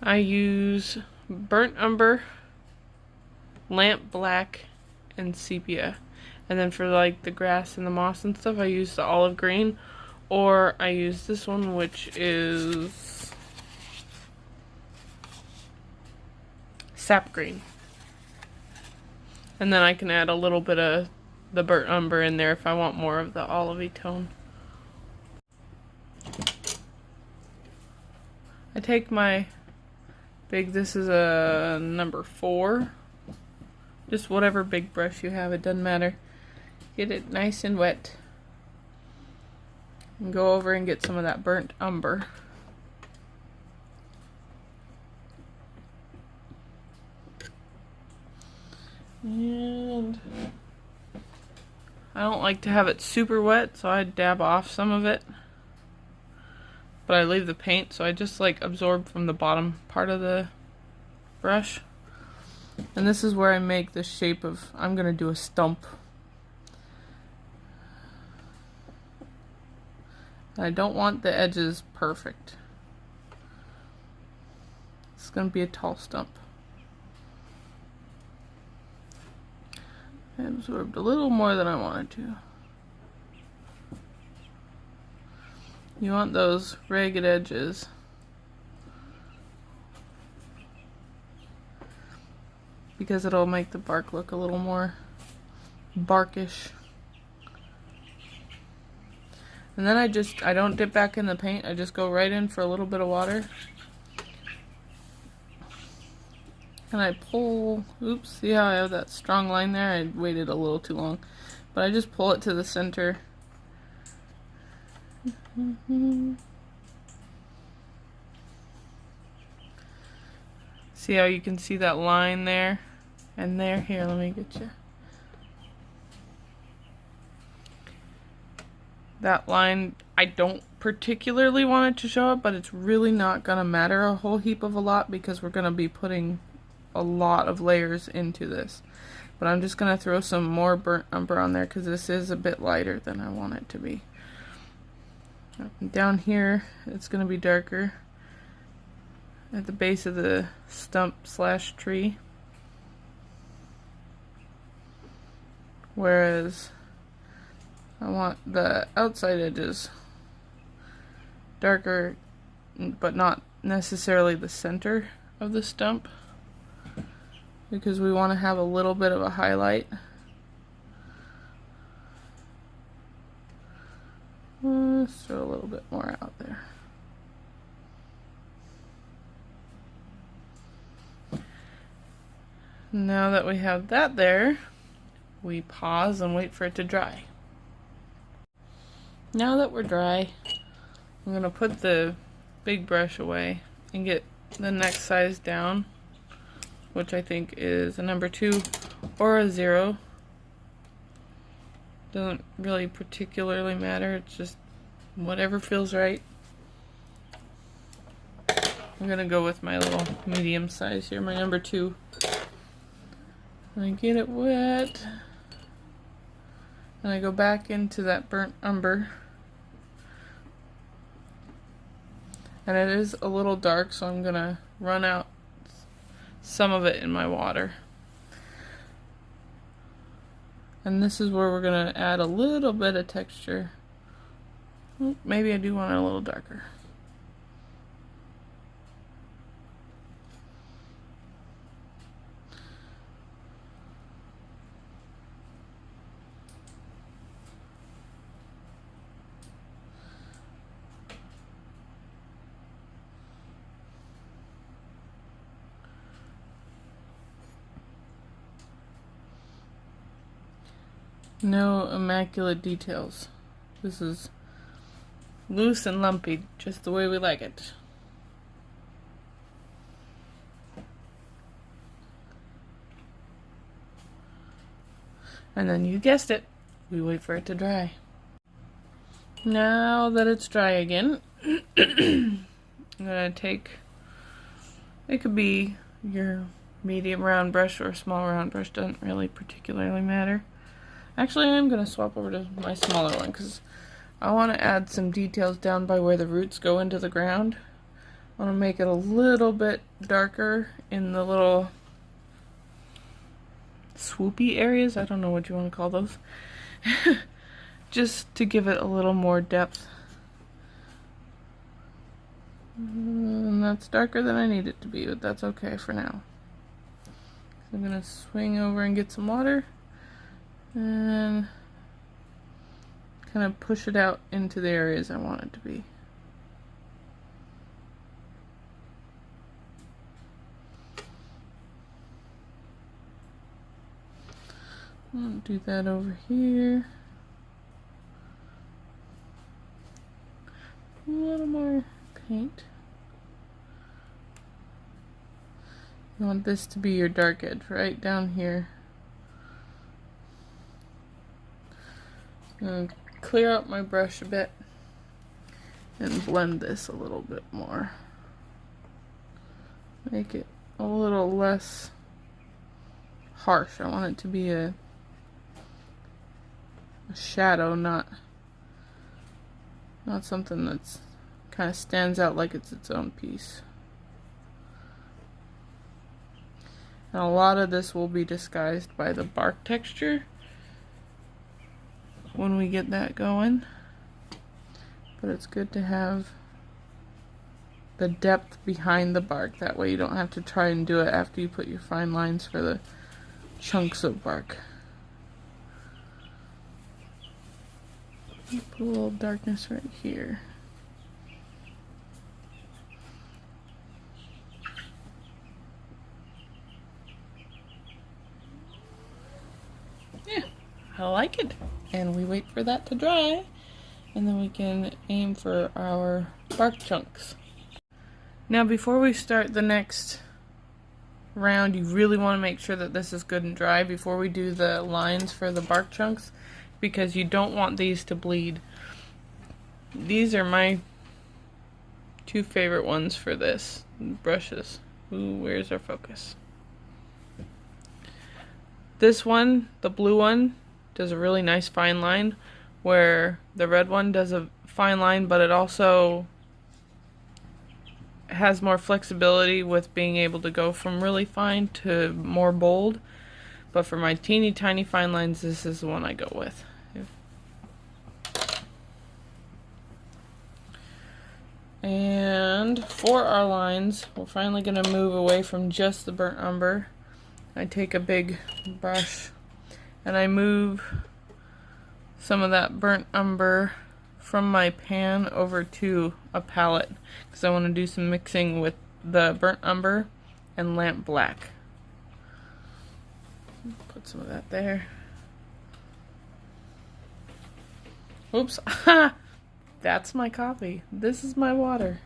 I use burnt umber, lamp black, and sepia. And then for like the grass and the moss and stuff, I use the olive green, or I use this one, which is sap green. And then I can add a little bit of the burnt umber in there if I want more of the olivey tone. I take my this is a number 4. Just whatever big brush you have, it doesn't matter. Get it nice and wet. And go over and get some of that burnt umber. And I don't like to have it super wet, so I dab off some of it. But I leave the paint, so I just like absorb from the bottom part of the brush. And this is where I make the shape of, I'm gonna do a stump. I don't want the edges perfect. It's gonna be a tall stump. I absorbed a little more than I wanted to. You want those ragged edges. Because it'll make the bark look a little more barkish. And then I don't dip back in the paint, I just go right in for a little bit of water. And I pull, oops, see how I have that strong line there? I waited a little too long. But I just pull it to the center. See how you can see that line there and there? Here, let me get you. That line, I don't particularly want it to show up, but it's really not gonna matter a whole heap of a lot because we're gonna be putting a lot of layers into this. But I'm just gonna throw some more burnt umber on there because this is a bit lighter than I want it to be. Down here, it's going to be darker at the base of the stump / tree. Whereas I want the outside edges darker, but not necessarily the center of the stump, because we want to have a little bit of a highlight. Let's throw a little bit more out there. Now that we have that there, we pause and wait for it to dry. Now that we're dry, I'm going to put the big brush away and get the next size down, which I think is a number 2 or a 0. Doesn't really particularly matter, it's just whatever feels right. I'm gonna go with my little medium size here, my number 2. And I get it wet. And I go back into that burnt umber. And it is a little dark, so I'm gonna run out some of it in my water. And this is where we're going to add a little bit of texture. Maybe I do want it a little darker. No immaculate details. This is loose and lumpy, just the way we like it. And then you guessed it, we wait for it to dry. Now that it's dry again, I'm gonna take, it could be your medium round brush or a small round brush, doesn't really particularly matter. Actually, I'm going to swap over to my smaller one because I want to add some details down by where the roots go into the ground. I want to make it a little bit darker in the little swoopy areas. I don't know what you want to call those. Just to give it a little more depth. And that's darker than I need it to be, but that's okay for now. So I'm going to swing over and get some water and kind of push it out into the areas I want it to be. I'll do that over here. A little more paint. You want this to be your dark edge right down here. I'm going to clear out my brush a bit and blend this a little bit more. Make it a little less harsh. I want it to be a shadow, not something that's kind of stands out like it's its own piece. And a lot of this will be disguised by the bark texture when we get that going, but it's good to have the depth behind the bark. That way you don't have to try and do it after you put your fine lines for the chunks of bark. Put a little darkness right here. Yeah, I like it. And we wait for that to dry, and then we can aim for our bark chunks. Now before we start the next round, you really want to make sure that this is good and dry before we do the lines for the bark chunks, because you don't want these to bleed. These are my two favorite ones for this brushes. Ooh, where's our focus? This one, the blue one, does a really nice fine line, where the red one does a fine line, but it also has more flexibility with being able to go from really fine to more bold. But for my teeny tiny fine lines, this is the one I go with. And for our lines, we're finally going to move away from just the burnt umber. I take a big brush and I move some of that burnt umber from my pan over to a palette, because I want to do some mixing with the burnt umber and lamp black. Put some of that there. Oops. That's my coffee. This is my water.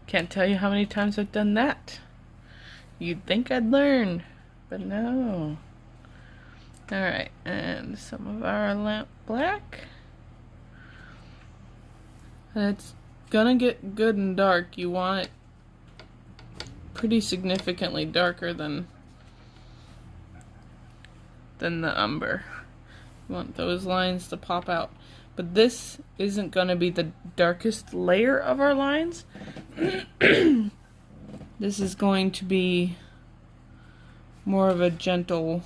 Can't tell you how many times I've done that. You'd think I'd learn, but no. Alright, and some of our lamp black. And it's gonna get good and dark. You want it pretty significantly darker than the umber. You want those lines to pop out. But this isn't going to be the darkest layer of our lines. This is going to be more of a gentle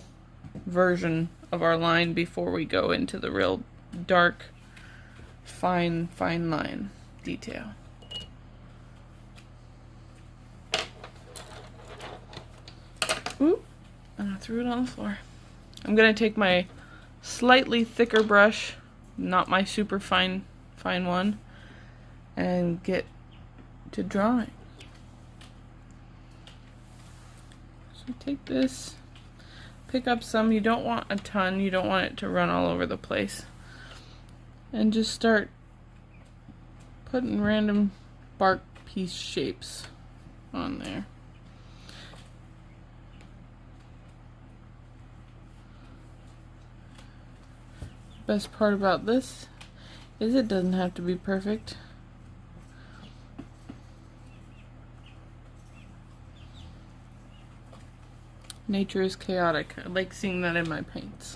version of our line before we go into the real dark, fine line detail. Oop, and I threw it on the floor. I'm going to take my slightly thicker brush, not my super fine one, and get to drawing. So take this, pick up some. You don't want a ton, you don't want it to run all over the place, and just start putting random bark piece shapes on there. Best part about this is it doesn't have to be perfect. Nature is chaotic. I like seeing that in my paints.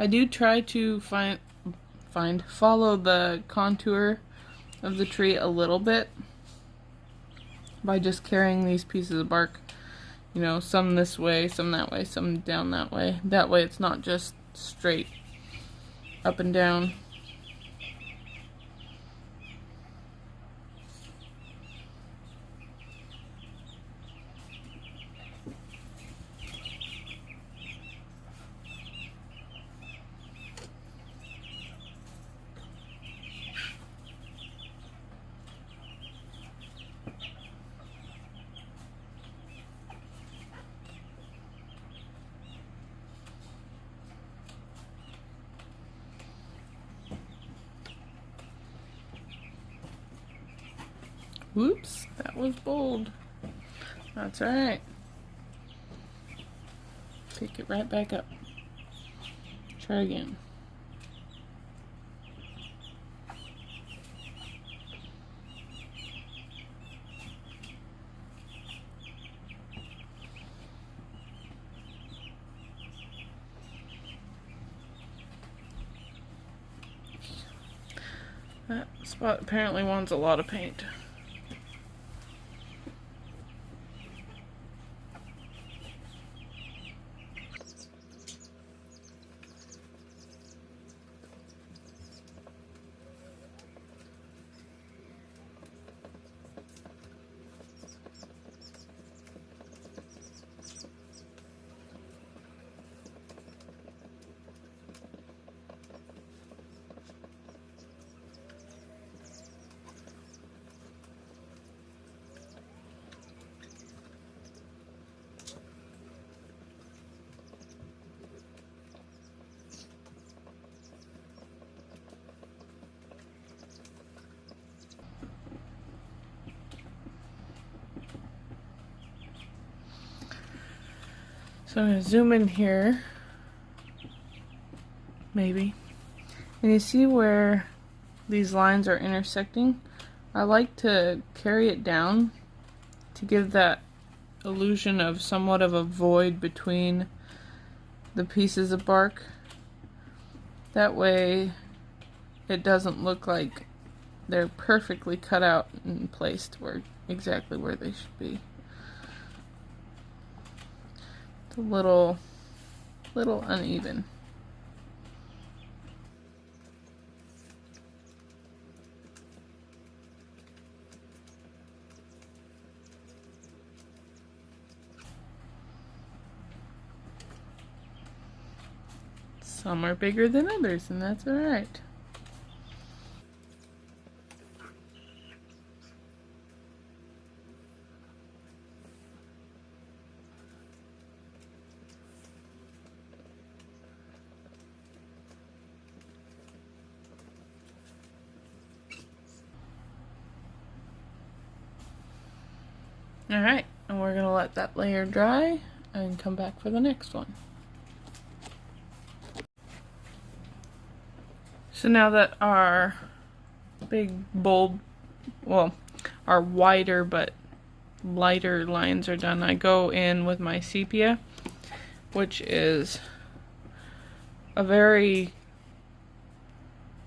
I do try to follow the contour of the tree a little bit by just carrying these pieces of bark, you know, some this way, some that way, some down that way. That way it's not just straight up and down. Whoops, that was bold. That's alright. Pick it right back up. Try again. That spot apparently wants a lot of paint. So I'm going to zoom in here, maybe, and you see where these lines are intersecting? I like to carry it down to give that illusion of somewhat of a void between the pieces of bark. That way it doesn't look like they're perfectly cut out and placed exactly where they should be. A little uneven. Some are bigger than others, and that's alright. Alright, and we're going to let that layer dry and come back for the next one. So now that our big, bold, well, our wider but lighter lines are done, I go in with my sepia, which is a very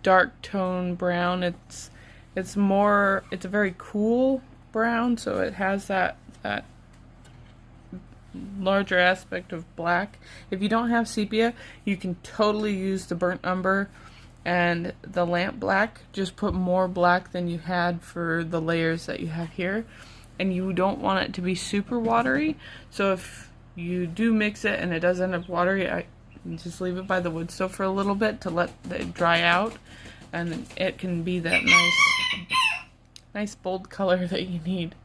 dark tone brown. It's a very cool brown, so it has that larger aspect of black. If you don't have sepia, you can totally use the burnt umber and the lamp black. Just put more black than you had for the layers that you have here, and you don't want it to be super watery. So if you do mix it and it does end up watery, I just leave it by the wood stove for a little bit to let it dry out, and it can be that nice bold color that you need.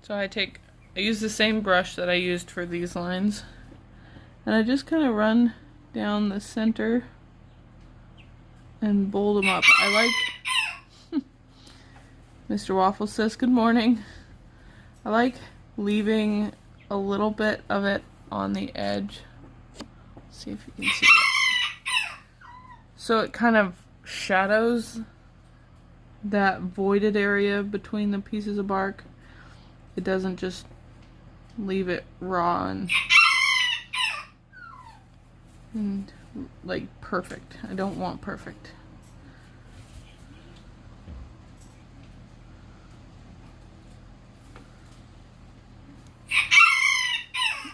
So I use the same brush that I used for these lines, and I just kind of run down the center and bold them up. I like Mr. Waffle says good morning. I like leaving a little bit of it on the edge. See if you can see that. So it kind of shadows that voided area between the pieces of bark. it doesn't just leave it raw and like perfect. I don't want perfect.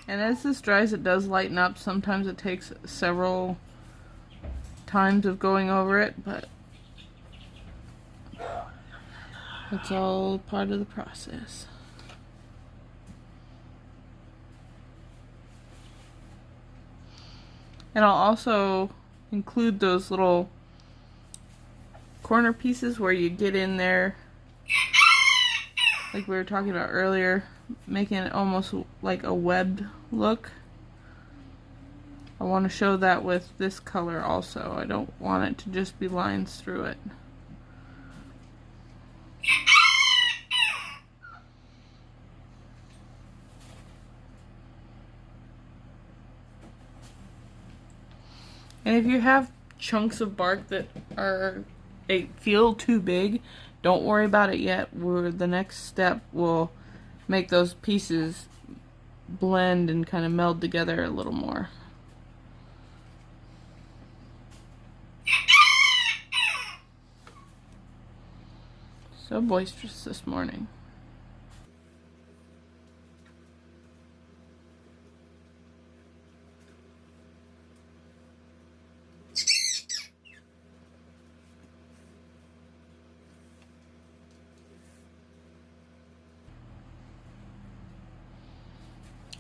And as this dries, it does lighten up. Sometimes it takes several times of going over it, but it's all part of the process. And I'll also include those little corner pieces where you get in there, like we were talking about earlier, making it almost like a webbed look. I want to show that with this color also. I don't want it to just be lines through it. And if you have chunks of bark that feel too big, don't worry about it yet. The next step will make those pieces blend and kind of meld together a little more. So boisterous this morning.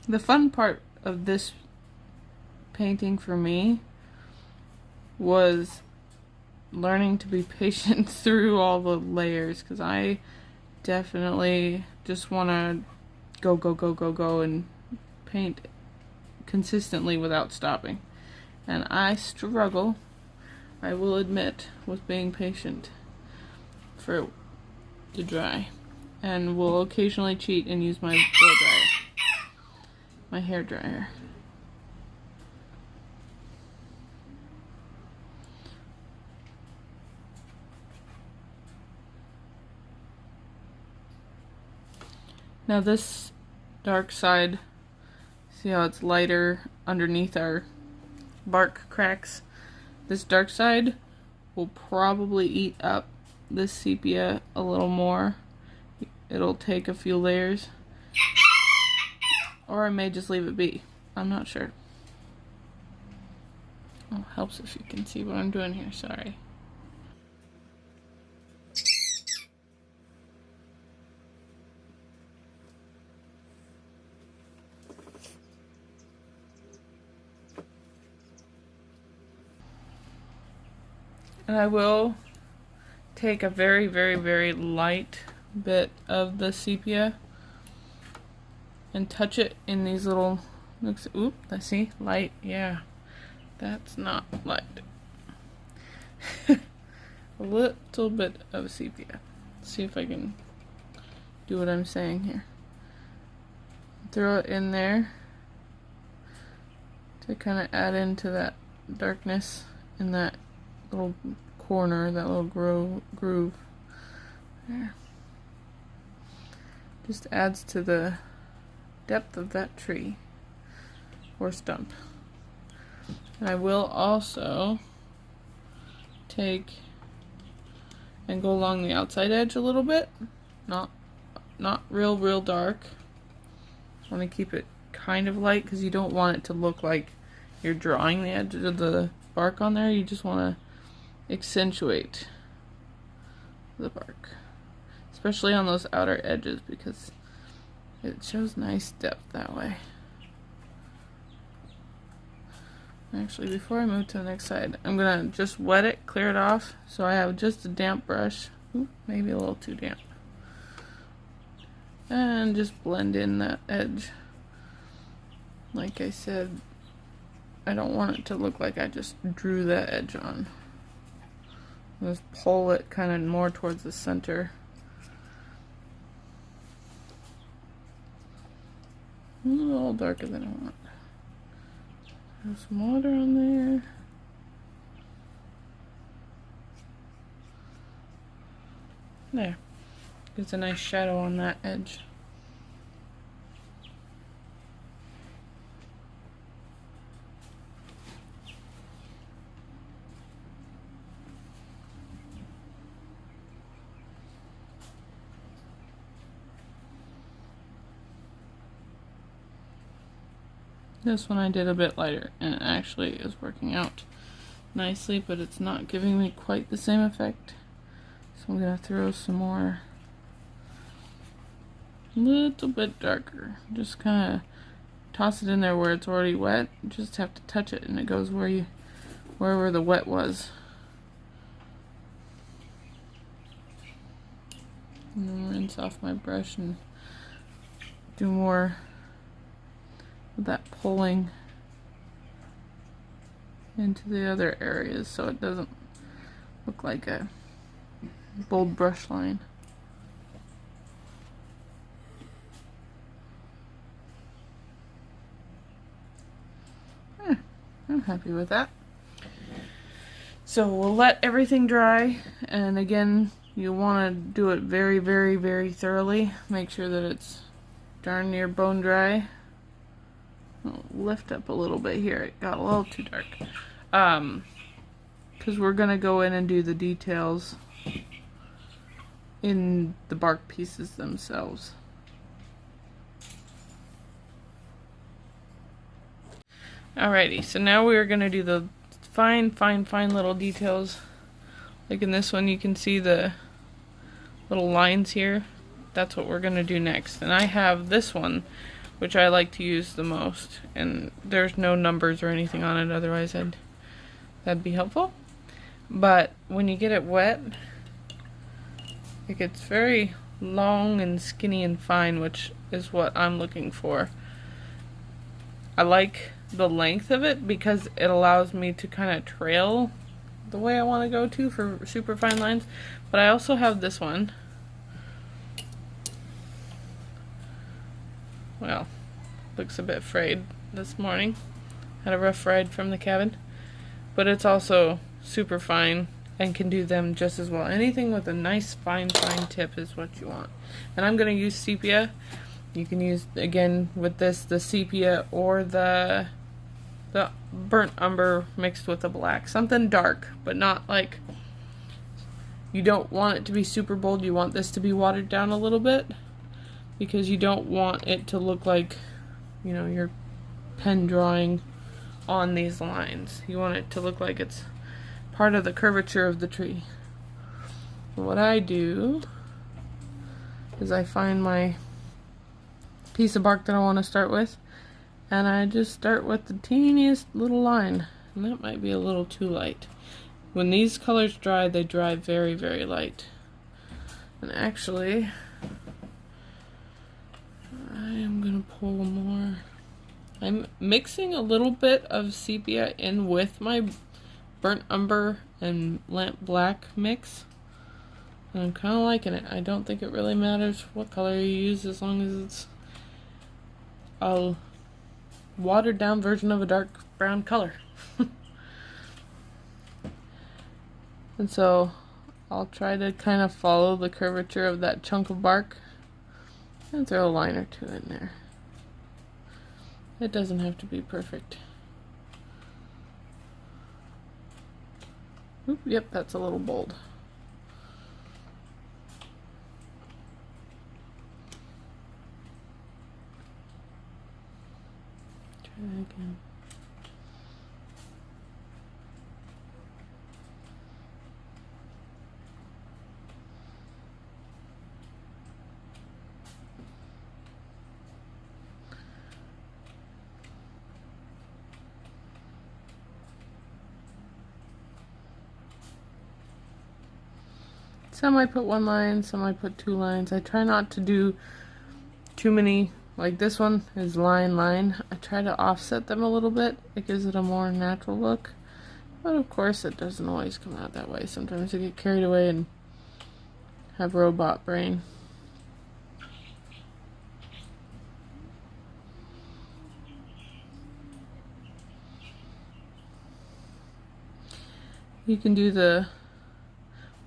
The fun part of this painting for me was learning to be patient through all the layers, because I definitely just want to go and paint consistently without stopping. And I struggle, I will admit, with being patient for it to dry. And will occasionally cheat and use my blow dryer. My hair dryer. Now this dark side, see how it's lighter underneath our bark cracks? This dark side will probably eat up this sepia a little more. It'll take a few layers. Or I may just leave it be. I'm not sure. Oh, helps if you can see what I'm doing here. Sorry. And I will take a very, very, very light bit of the sepia and touch it in these little, oop, I see, light, yeah, that's not light. A little bit of sepia. Let's see if I can do what I'm saying here. Throw it in there to kind of add into that darkness in that little corner, that little groove there. Just adds to the depth of that tree or stump. And I will also take and go along the outside edge a little bit, not real dark. I want to keep it kind of light because you don't want it to look like you're drawing the edge of the bark on there. You just want to accentuate the bark, especially on those outer edges, because it shows nice depth that way. Actually, before I move to the next side, I'm gonna just wet it, clear it off, so I have just a damp brush. Ooh, maybe a little too damp. And just blend in that edge. Like I said, I don't want it to look like I just drew that edge on. Just pull it kind of more towards the center. A little darker than I want. There's some water on there. There. Gives a nice shadow on that edge. This one I did a bit lighter, and it actually is working out nicely, but it's not giving me quite the same effect. So I'm going to throw some more, a little bit darker. Just kind of toss it in there where it's already wet. You just have to touch it, and it goes wherever the wet was. And then rinse off my brush and do more of that pulling into the other areas so it doesn't look like a bold brush line. I'm happy with that. So we'll let everything dry, and again, you want to do it very, very, very thoroughly. Make sure that it's darn near bone dry. I'll lift up a little bit here. It got a little too dark. Because we're going to go in and do the details in the bark pieces themselves. Alrighty, so now we are going to do the fine little details. Like in this one, you can see the little lines here. That's what we're going to do next. And I have this one, which I like to use the most. And there's no numbers or anything on it, otherwise that'd be helpful. But when you get it wet, it gets very long and skinny and fine, which is what I'm looking for. I like the length of it because it allows me to kind of trail the way I want to go to for super fine lines. But I also have this one. Well, looks a bit frayed this morning. Had a rough ride from the cabin. But it's also super fine and can do them just as well. Anything with a nice fine tip is what you want. And I'm going to use sepia. You can use, again, with this, the sepia or the burnt umber mixed with the black. Something dark, but not like, you don't want it to be super bold. You want this to be watered down a little bit because you don't want it to look like, you know, you're pen drawing on these lines. You want it to look like it's part of the curvature of the tree. What I do is I find my piece of bark that I want to start with, and I just start with the teeniest little line, and that might be a little too light. When these colors dry, they dry very, very light. And actually, I am going to pull more. I'm mixing a little bit of sepia in with my burnt umber and lamp black mix. And I'm kind of liking it. I don't think it really matters what color you use as long as it's a watered down version of a dark brown color. And so I'll try to kind of follow the curvature of that chunk of bark and throw a line or two in there. It doesn't have to be perfect. Oop, yep, that's a little bold. Try again. Some I put one line, some I put two lines. I try not to do too many. Like this one is line. I try to offset them a little bit. It gives it a more natural look. But of course it doesn't always come out that way. Sometimes I get carried away and have robot brain. You can do the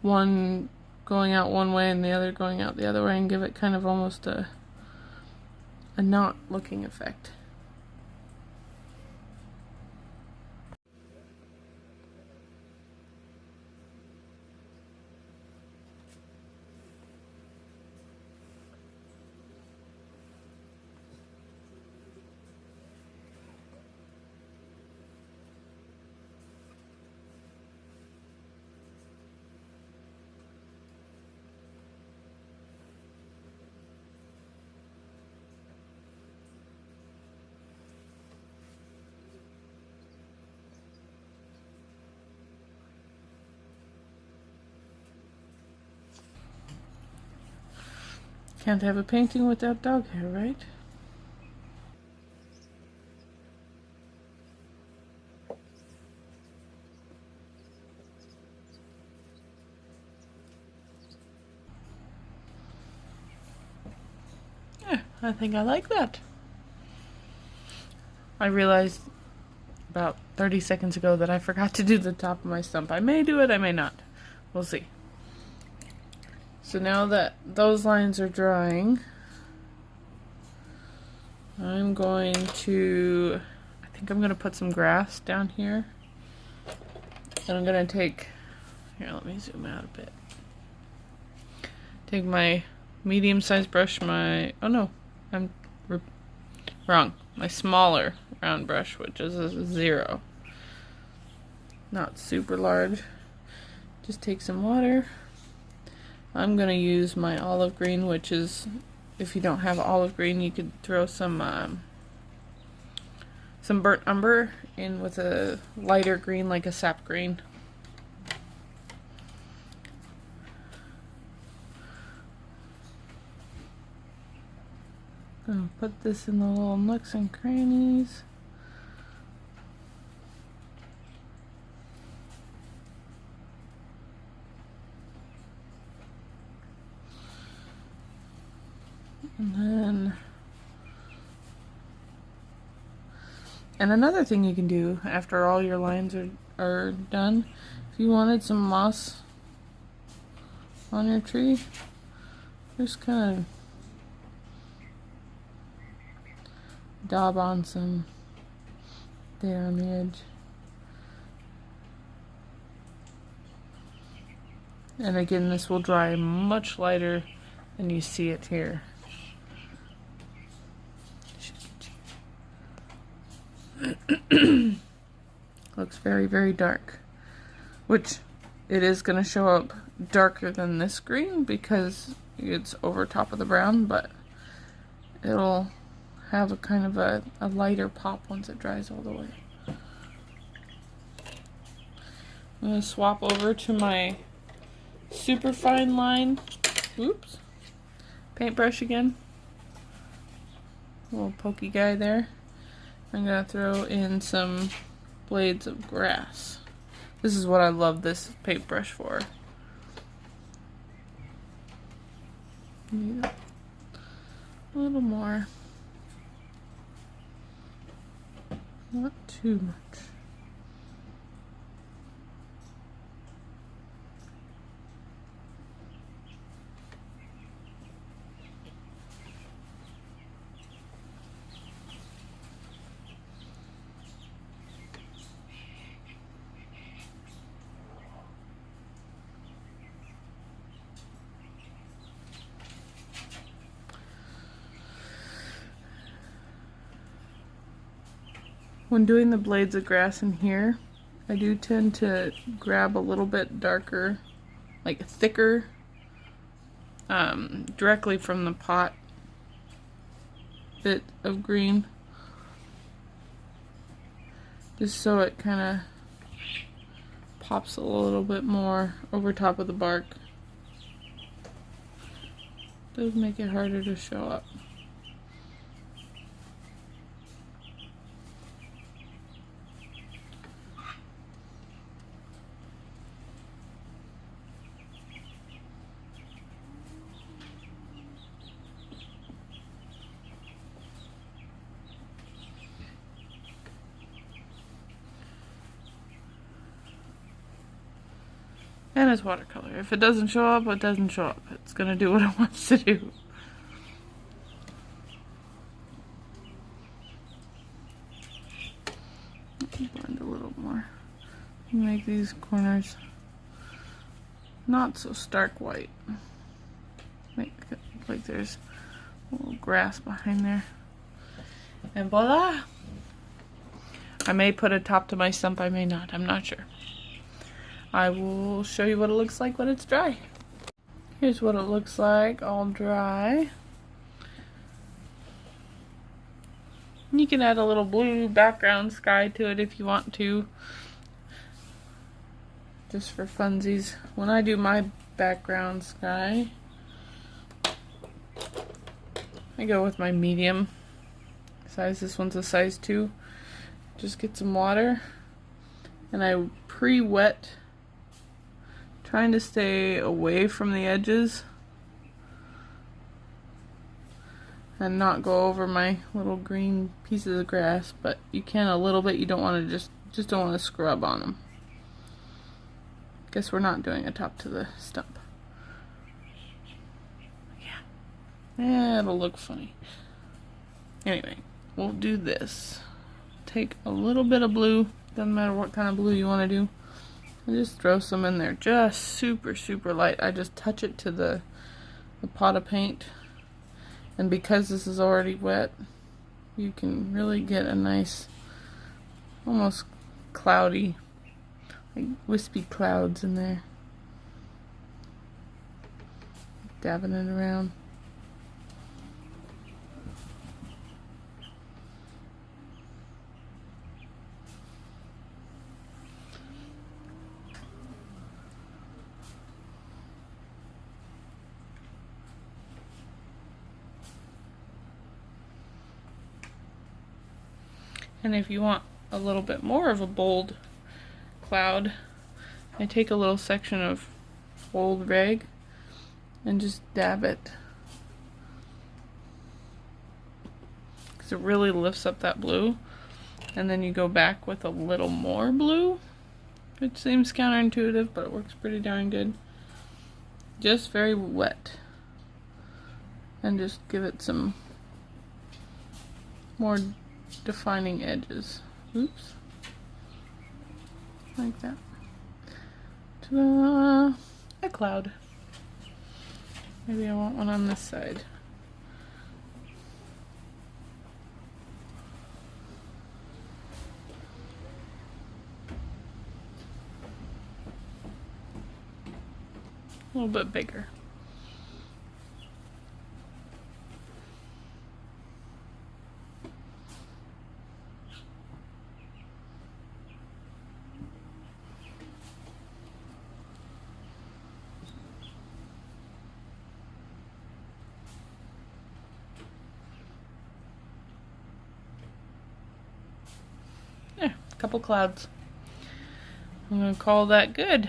one going out one way and the other going out the other way and give it kind of almost a knot looking effect. Can't have a painting without dog hair, right? Yeah, I think I like that. I realized about 30 seconds ago that I forgot to do the top of my stump. I may do it, I may not. We'll see. So now that those lines are drying, I'm going to, I think I'm going to put some grass down here. And I'm going to take, here, let me zoom out a bit. Take my medium-sized brush, oh no, I'm wrong. My smaller round brush, which is a 0. Not super large. Just take some water. I'm going to use my olive green, which is, if you don't have olive green, you could throw some burnt umber in with a lighter green, like a sap green. Gonna put this in the little nooks and crannies. And another thing you can do after all your lines are done, if you wanted some moss on your tree, just kind of daub on some there on the edge. And again, this will dry much lighter than you see it here. Looks very, very dark, which it is going to show up darker than this green because it's over top of the brown, but it'll have a kind of a lighter pop once it dries all the way. I'm going to swap over to my super fine line, oops, paintbrush again, little pokey guy there. I'm going to throw in some blades of grass. This is what I love this paintbrush for. Need a little more. Not too much. When doing the blades of grass in here, I do tend to grab a little bit darker, like thicker, directly from the pot bit of green, just so it kind of pops a little bit more over top of the bark. Does make it harder to show up. And it's watercolor. If it doesn't show up, it doesn't show up. It's gonna do what it wants to do. Blend a little more. Make these corners not so stark white. Make it look like there's a little grass behind there. And voila! I may put a top to my stump, I may not. I'm not sure. I will show you what it looks like when it's dry. Here's what it looks like all dry. You can add a little blue background sky to it if you want to, just for funsies. When I do my background sky, I go with my medium size. This one's a size 2. Just get some water, and I pre-wet, trying to stay away from the edges and not go over my little green pieces of grass, but you can a little bit. You don't want to just don't want to scrub on them. Guess we're not doing a top to the stump. Yeah, it'll look funny. Anyway, we'll do this. Take a little bit of blue, doesn't matter what kind of blue you want to do, and just throw some in there, just super light. I just touch it to the pot of paint, and because this is already wet, you can really get a nice, almost cloudy, like wispy clouds in there. Dabbing it around. And if you want a little bit more of a bold cloud, I take a little section of old rag and just dab it, because it really lifts up that blue. And then you go back with a little more blue, which seems counterintuitive, but it works pretty darn good. Just very wet, and just give it some more defining edges. Oops. Like that. Ta-da! A cloud. Maybe I want one on this side. A little bit bigger. There, a couple clouds. I'm gonna call that good.